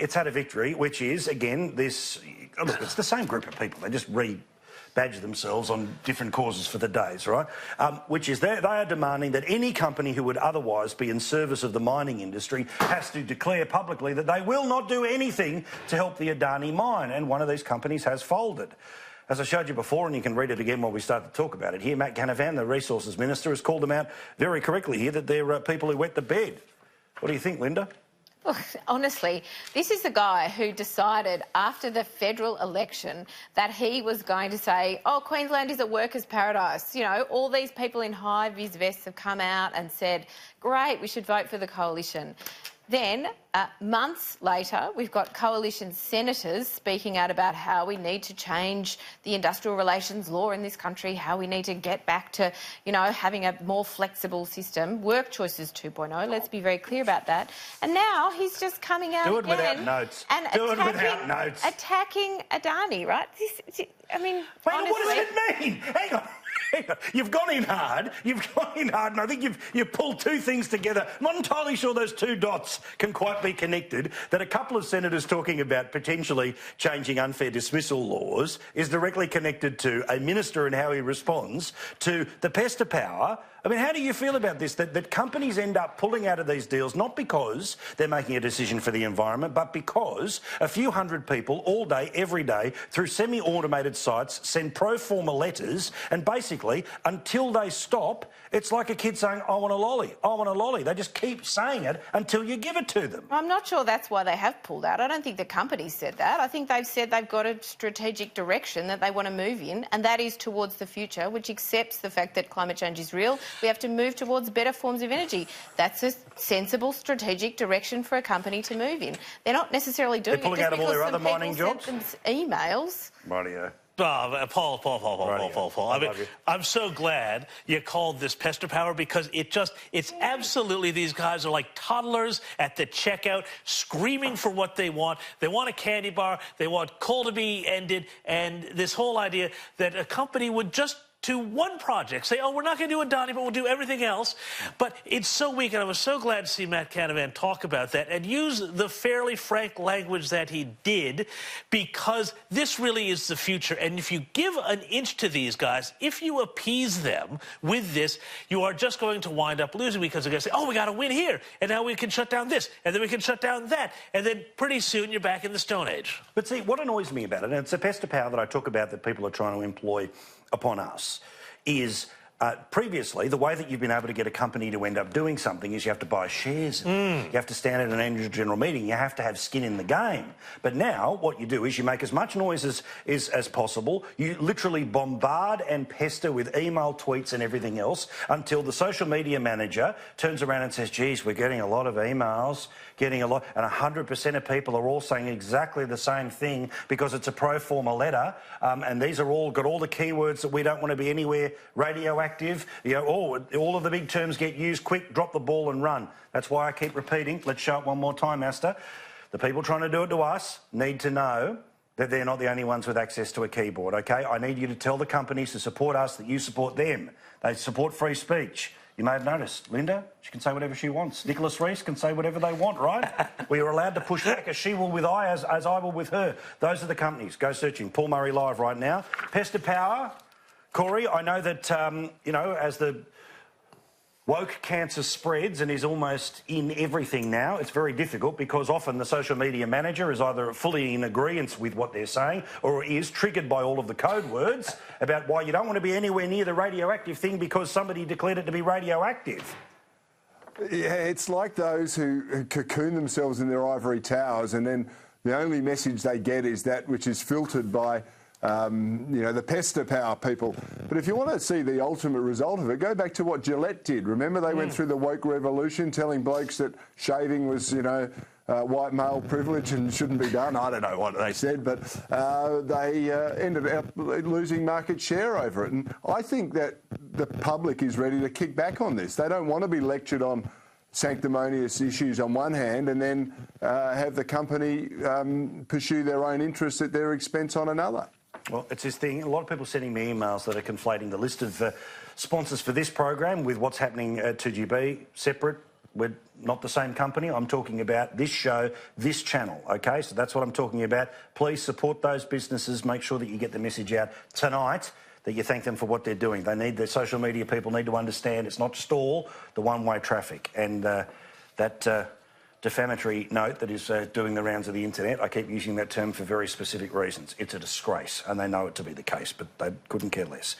it's had a victory, which is, again, this... Look, it's the same group of people. They just badge themselves on different causes for the days, right? Which is they are demanding that any company who would otherwise be in service of the mining industry has to declare publicly that they will not do anything to help the Adani mine, and one of these companies has folded. As I showed you before, and you can read it again while we start to talk about it here, Matt Canavan, the Resources Minister, has called them out very correctly here that they're people who wet the bed. What do you think, Linda? Look, honestly, this is the guy who decided after the federal election that he was going to say, oh, Queensland is a workers' paradise. You know, all these people in high-vis vests have come out and said, great, we should vote for the coalition. Then, months later, we've got coalition senators speaking out about how we need to change the industrial relations law in this country, how we need to get back to, you know, having a more flexible system, work choices 2.0. Let's be very clear about that. And now he's just coming out again without notes. And attacking Adani, right? I mean, honestly, what does it mean? Hang on. You've gone in hard, and I think you've pulled two things together. I'm not entirely sure those two dots can quite be connected, that a couple of senators talking about potentially changing unfair dismissal laws is directly connected to a minister and how he responds to the Pester power. I mean, how do you feel about this, that companies end up pulling out of these deals not because they're making a decision for the environment, but because a few hundred people all day, every day, through semi-automated sites, send pro forma letters, and basically, until they stop, it's like a kid saying, I want a lolly, I want a lolly. They just keep saying it until you give it to them. I'm not sure that's why they have pulled out. I don't think the company said that. I think they've said they've got a strategic direction that they want to move in, and that is towards the future, which accepts the fact that climate change is real. We have to move towards better forms of energy. That's a sensible strategic direction for a company to move in. They're not necessarily doing it just out of all their other mining jobs. Emails. Rightio. Paul. I'm so glad you called this Pester power, because it's absolutely, these guys are like toddlers at the checkout screaming for what they want. They want a candy bar. They want coal to be ended. And this whole idea that a company would just to one project, say, oh, we're not going to do Adani, but we'll do everything else. But it's so weak, and I was so glad to see Matt Canavan talk about that and use the fairly frank language that he did, because this really is the future. And if you give an inch to these guys, if you appease them with this, you are just going to wind up losing, because they're going to say, oh, we got to win here, and now we can shut down this, and then we can shut down that, and then pretty soon you're back in the Stone Age. But see, what annoys me about it, and it's a Pester power that I talk about that people are trying to employ upon us, is previously the way that you've been able to get a company to end up doing something is you have to buy shares. You have to stand at an annual general meeting. You have to have skin in the game. But now what you do is you make as much noise as possible. You literally bombard and pester with email, tweets and everything else until the social media manager turns around and says, geez, we're getting a lot of emails, and 100% of people are all saying exactly the same thing because it's a pro forma letter, and these are all got all the keywords that we don't want to be anywhere radioactive. You know, all of the big terms get used. Quick, drop the ball and run. That's why I keep repeating. Let's show it one more time, Asta. The people trying to do it to us need to know that they're not the only ones with access to a keyboard, OK? I need you to tell the companies to support us that you support them. They support free speech. You may have noticed, Linda, she can say whatever she wants. Nicholas Rees can say whatever they want, right? We are allowed to push back as she will with I, as I will with her. Those are the companies. Go searching. Paul Murray live right now. Pester power. Corey, I know that, you know, as the woke cancer spreads and is almost in everything now, it's very difficult because often the social media manager is either fully in agreement with what they're saying or is triggered by all of the code words about why you don't want to be anywhere near the radioactive thing because somebody declared it to be radioactive. Yeah, it's like those who cocoon themselves in their ivory towers, and then the only message they get is that which is filtered by you know, the Pester power people. But if you want to see the ultimate result of it, go back to what Gillette did. Remember, they went through the woke revolution telling blokes that shaving was, you know, white male privilege and shouldn't be done. I don't know what they said, but they ended up losing market share over it. And I think that the public is ready to kick back on this. They don't want to be lectured on sanctimonious issues on one hand and then have the company pursue their own interests at their expense on another. Well, it's this thing. A lot of people sending me emails that are conflating the list of sponsors for this program with what's happening at 2GB, separate. we're not the same company. I'm talking about this show, this channel, OK? So that's what I'm talking about. Please support those businesses. Make sure that you get the message out tonight that you thank them for what they're doing. They need, their social media people need to understand it's not just all the one-way traffic. And that defamatory note that is doing the rounds of the internet, I keep using that term for very specific reasons. It's a disgrace, and they know it to be the case, but they couldn't care less.